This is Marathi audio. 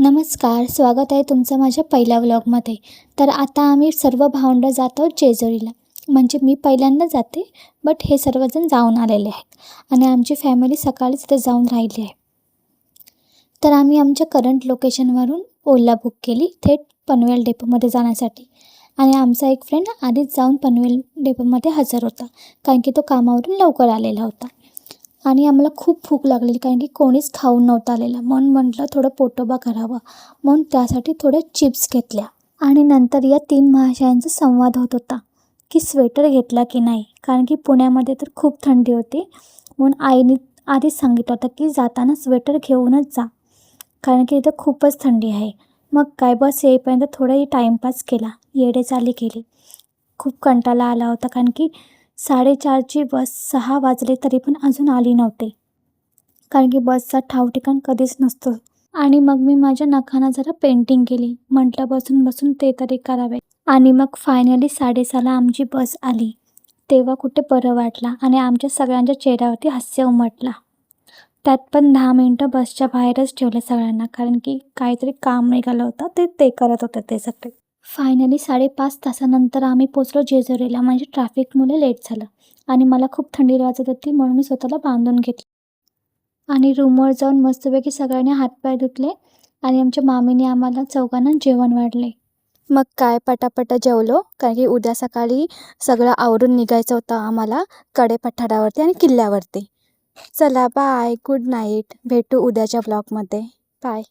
नमस्कार, स्वागत आहे तुमचं माझ्या पहिल्या व्लॉगमध्ये. तर आता आम्ही सर्व भावंडं जात आहोत जेजुरीला. म्हणजे मी पहिल्यांदा जाते, बट हे सर्वजण जाऊन आलेले आहेत आणि आमची फॅमिली सकाळीच तिथे जाऊन राहिली आहे. तर आम्ही आमच्या करंट लोकेशनवरून ओला बुक केली थेट पनवेल डेपोमध्ये जाण्यासाठी. आणि आमचा एक फ्रेंड आधीच जाऊन पनवेल डेपोमध्ये हजर होता, कारण की तो कामावरून लवकर आलेला होता. आणि आम्हाला खूप भूक लागलेली, कारण की कोणीच खाऊन नव्हतं आलेलं. म्हणून म्हटलं थोडं पोटोबा करावं, म्हणून त्यासाठी थोड्या चिप्स घेतल्या. आणि नंतर या 3 महाशयांचा संवाद होत होता की स्वेटर घेतला की नाही, कारण की पुण्यामध्ये तर खूप थंडी होती. म्हणून आईने आधीच सांगितलं होतं की जाताना स्वेटर घेऊनच जा, कारण की इथं खूपच थंडी आहे. मग काय बस येईपर्यंत थोडाही टाईमपास केला, येडेचाली केली. खूप कंटाळा आला होता, कारण की 4:30ची बस 6 वाजले तरी पण अजून आली नव्हती, कारण की बसचा ठाव ठिकाण कधीच नसतो. आणि मग मी माझ्या नखांना जरा पेंटिंग केली. म्हटलं बसून बसून ते तरी करावे. आणि मग फायनली 6:30ला आमची बस आली. तेव्हा कुठे बरं वाटलं आणि आमच्या सगळ्यांच्या चेहऱ्यावरती हास्य उमटला. त्यात पण 10 मिनटं बसच्या बाहेरच ठेवलं सगळ्यांना, कारण की काहीतरी काम निघालं होतं, ते करत होते ते सगळे. फायनली 5.5 तासानंतर आम्ही पोचलो जेजुरीला. म्हणजे ट्रॅफिकमुळे लेट झालं आणि मला खूप थंडी वाजत होती, म्हणून मी स्वतःला बांधून घेतली. आणि रूमवर जाऊन मस्तपैकी सगळ्यांनी हातपाय धुतले आणि आमच्या मामीने आम्हाला चौघांना जेवण वाढले. मग काय पटापटा जेवलो, कारण की उद्या सकाळी सगळं आवरून निघायचं होतं आम्हाला कडेपठारावरती आणि किल्ल्यावरती. चला बाय, गुड नाईट. भेटू उद्याच्या ब्लॉगमध्ये. बाय.